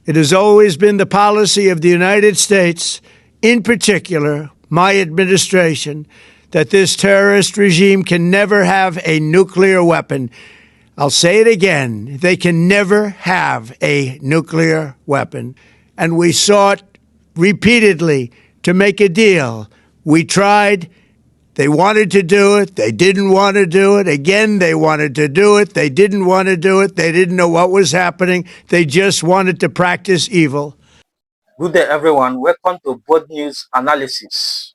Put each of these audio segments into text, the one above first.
It has always been the policy of the United States, in particular, my administration, that this terrorist regime can never have a nuclear weapon. I'll say it again. They can never have a nuclear weapon. And we sought repeatedly to make a deal. We tried. They wanted to do it. They didn't want to do it. Again, they wanted to do it. They didn't want to do it. They didn't know what was happening. They just wanted to practice evil. Good day, everyone. Welcome to Bold News Analysis.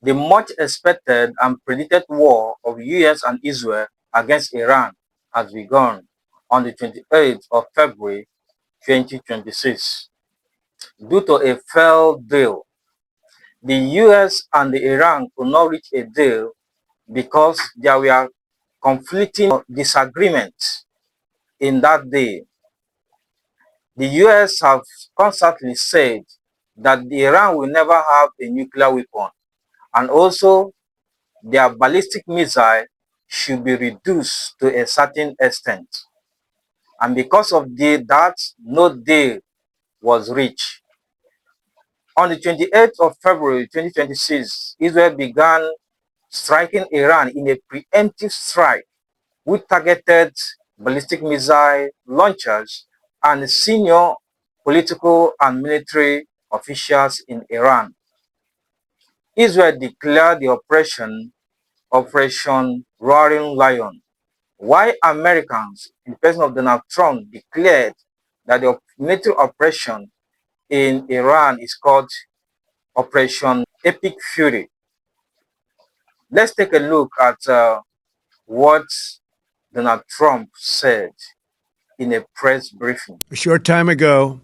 The much expected and predicted war of US and Israel against Iran has begun on the 28th of February 2026. Due to a failed deal, the US and the Iran could not reach a deal because there were conflicting disagreements in that day. The US have constantly said that Iran will never have a nuclear weapon, and also their ballistic missile should be reduced to a certain extent. And because of that, no deal was reached. On the 28th of February 2026, Israel began striking Iran in a preemptive strike with targeted ballistic missile launchers and senior political and military officials in Iran. Israel declared the Operation Roaring Lion, while Americans, in the person of Donald Trump, declared that the military operation in Iran is called Operation Epic Fury. Let's take a look at what Donald Trump said in a press briefing. A short time ago,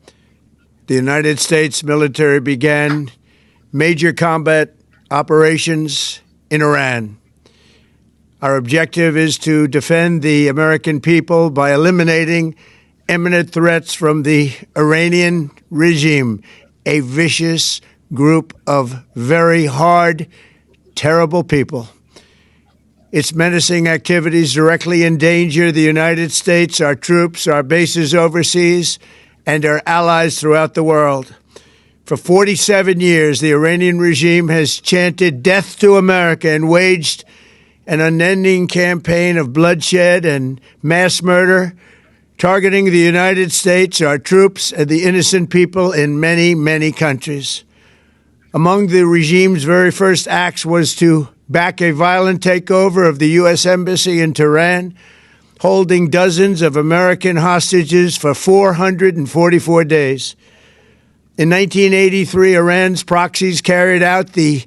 the United States military began major combat operations in Iran. Our objective is to defend the American people by eliminating imminent threats from the Iranian regime, a vicious group of very hard, terrible people. Its menacing activities directly endanger the United States, our troops, our bases overseas, and our allies throughout the world. For 47 years, the Iranian regime has chanted death to America and waged an unending campaign of bloodshed and mass murder, targeting the United States, our troops, and the innocent people in many, many countries. Among the regime's very first acts was to back a violent takeover of the U.S. Embassy in Tehran, holding dozens of American hostages for 444 days. In 1983, Iran's proxies carried out the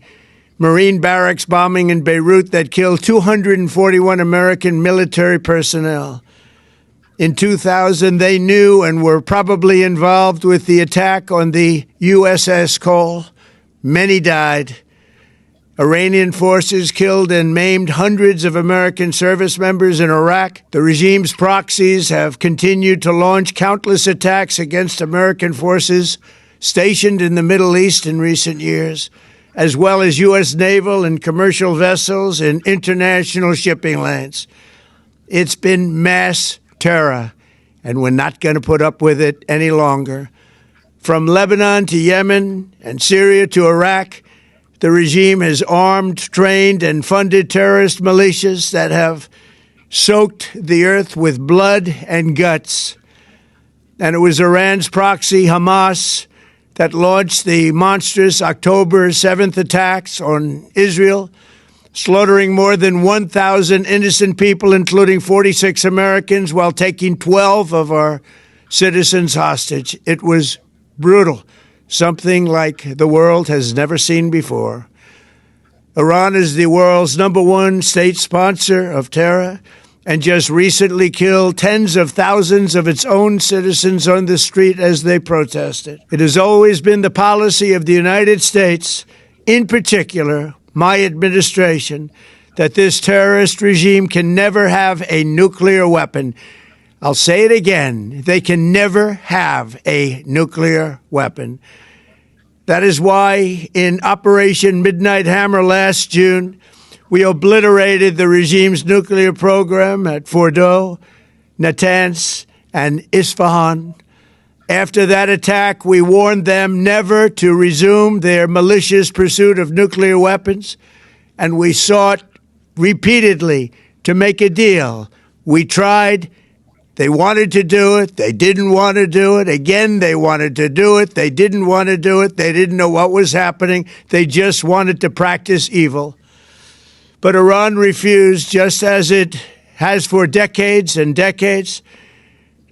Marine barracks bombing in Beirut that killed 241 American military personnel. In 2000, they knew and were probably involved with the attack on the USS Cole. Many died. Iranian forces killed and maimed hundreds of American service members in Iraq. The regime's proxies have continued to launch countless attacks against American forces stationed in the Middle East in recent years, as well as U.S. naval and commercial vessels in international shipping lanes. It's been mass terror, and we're not going to put up with it any longer. From Lebanon to Yemen and Syria to Iraq, the regime has armed, trained, and funded terrorist militias that have soaked the earth with blood and guts. And it was Iran's proxy, Hamas, that launched the monstrous October 7th attacks on Israel, slaughtering more than 1,000 innocent people, including 46 Americans, while taking 12 of our citizens hostage. It was brutal, something like the world has never seen before. Iran is the world's #1 state sponsor of terror and just recently killed tens of thousands of its own citizens on the street as they protested. It has always been the policy of the United States, in particular, my administration, that this terrorist regime can never have a nuclear weapon. I'll say it again. They can never have a nuclear weapon. That is why in Operation Midnight Hammer last June, we obliterated the regime's nuclear program at Fordow, Natanz, and Isfahan. After that attack, we warned them never to resume their malicious pursuit of nuclear weapons, and we sought repeatedly to make a deal. We tried. They wanted to do it. They didn't want to do it. Again, they wanted to do it. They didn't want to do it. They didn't know what was happening. They just wanted to practice evil. But Iran refused, just as it has for decades and decades.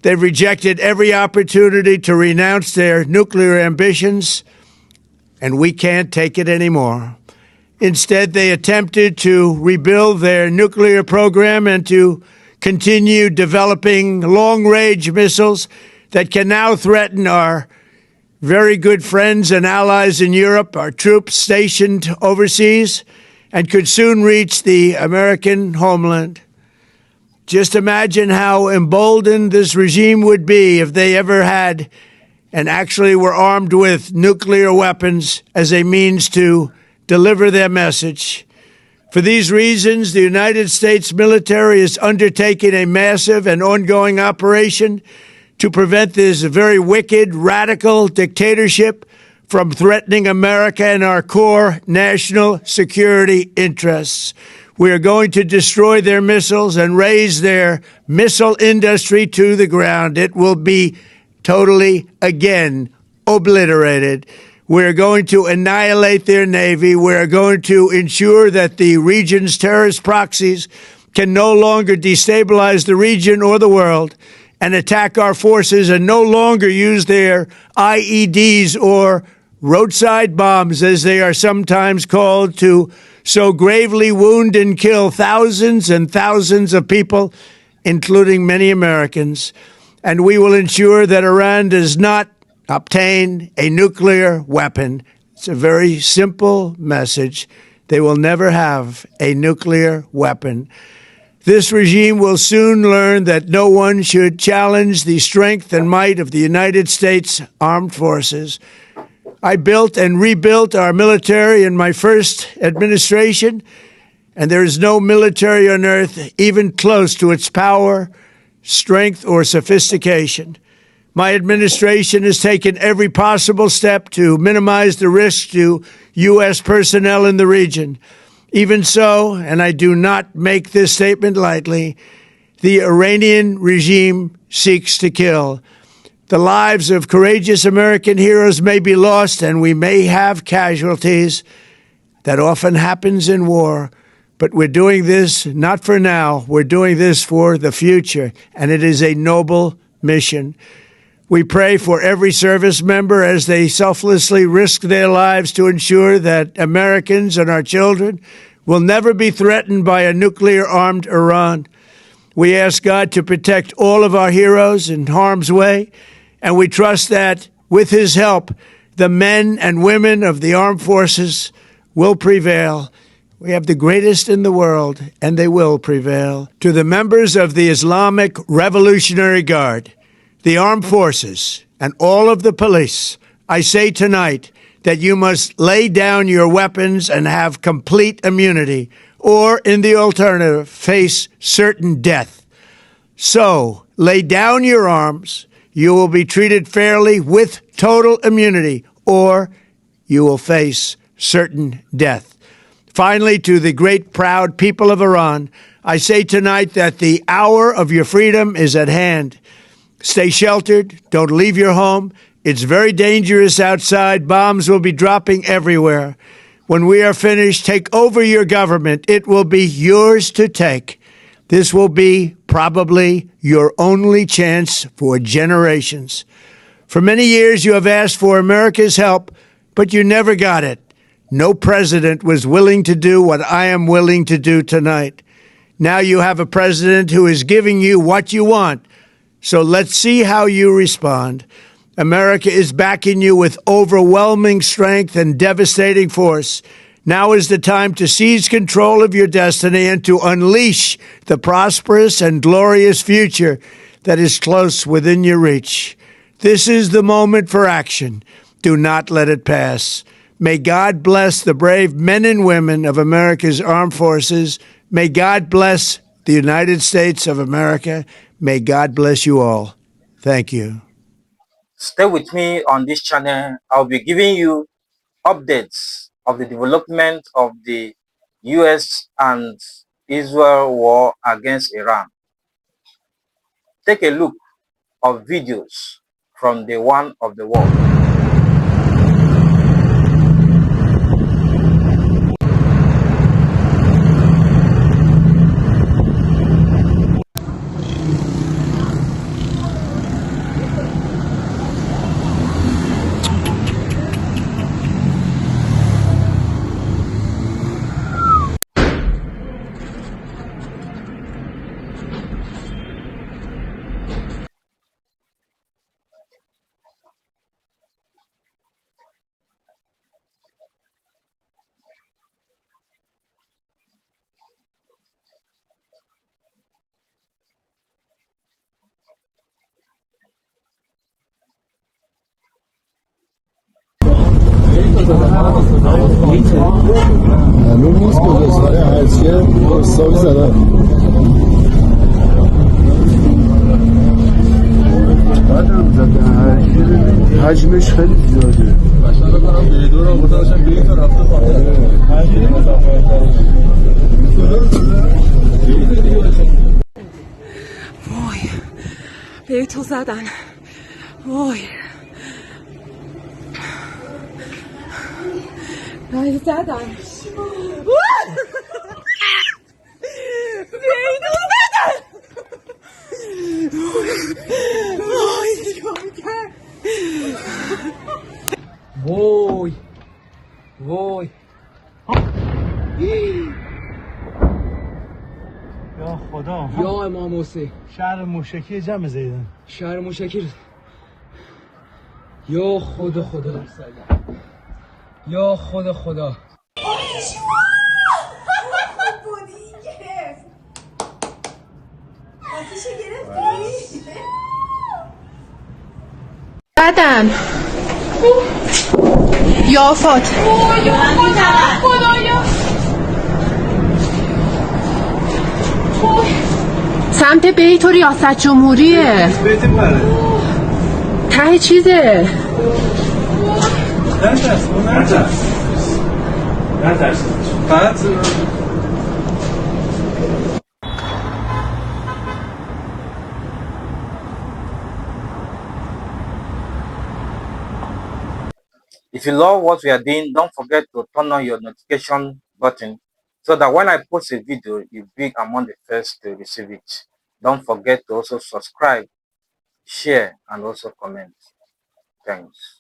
They've rejected every opportunity to renounce their nuclear ambitions, and we can't take it anymore. Instead, they attempted to rebuild their nuclear program and to continue developing long-range missiles that can now threaten our very good friends and allies in Europe, our troops stationed overseas, and could soon reach the American homeland. Just imagine how emboldened this regime would be if they ever had and actually were armed with nuclear weapons as a means to deliver their message. For these reasons, the United States military is undertaking a massive and ongoing operation to prevent this very wicked, radical dictatorship from threatening America and our core national security interests. We are going to destroy their missiles and raise their missile industry to the ground. It will be totally, again, obliterated. We're going to annihilate their Navy. We're going to ensure that the region's terrorist proxies can no longer destabilize the region or the world and attack our forces and no longer use their IEDs or roadside bombs, as they are sometimes called, to so gravely wound and kill thousands and thousands of people, including many Americans. And we will ensure that Iran does not obtain a nuclear weapon. It's a very simple message. They will never have a nuclear weapon. This regime will soon learn that no one should challenge the strength and might of the United States Armed Forces. I built and rebuilt our military in my first administration, and there is no military on earth even close to its power, strength, or sophistication. My administration has taken every possible step to minimize the risk to U.S. personnel in the region. Even so, and I do not make this statement lightly, the Iranian regime seeks to kill. The lives of courageous American heroes may be lost, and we may have casualties. That often happens in war. But we're doing this not for now. We're doing this for the future, and it is a noble mission. We pray for every service member as they selflessly risk their lives to ensure that Americans and our children will never be threatened by a nuclear-armed Iran. We ask God to protect all of our heroes in harm's way, and we trust that, with His help, the men and women of the armed forces will prevail. We have the greatest in the world, and they will prevail. To the members of the Islamic Revolutionary Guard, the armed forces, and all of the police, I say tonight that you must lay down your weapons and have complete immunity, or, in the alternative, face certain death. So, lay down your arms. You will be treated fairly with total immunity, or you will face certain death. Finally, to the great proud people of Iran, I say tonight that the hour of your freedom is at hand. Stay sheltered. Don't leave your home. It's very dangerous outside. Bombs will be dropping everywhere. When we are finished, take over your government. It will be yours to take. This will be probably your only chance for generations. For many years, you have asked for America's help, but you never got it. No president was willing to do what I am willing to do tonight. Now you have a president who is giving you what you want. So let's see how you respond. America is backing you with overwhelming strength and devastating force. Now is the time to seize control of your destiny and to unleash the prosperous and glorious future that is close within your reach. This is the moment for action. Do not let it pass. May God bless the brave men and women of America's armed forces. May God bless the United States of America. May God bless you all. Thank you. Stay with me on this channel. I'll be giving you updates of the development of the US and Israel war against Iran. Take a look of videos from day one of the war. معلوم نیست کجاست ولی هرچیه حسابی زدن بعدم زدن هرچیه حجمش خیلی زیاده وای به تو زدن وای به زدن وای وای یا خدا یا امام حسین شهر موشکی جمع زیدن شهر موشکی یا خدا یا خدا زدن یا فات سمت بیت و ریاست جمهوریه ته چیزه نترس فقط If you love what we are doing, don't forget to turn on your notification button so that when I post a video, you'll be among the first to receive it. Don't forget to also subscribe, share, and also comment. Thanks.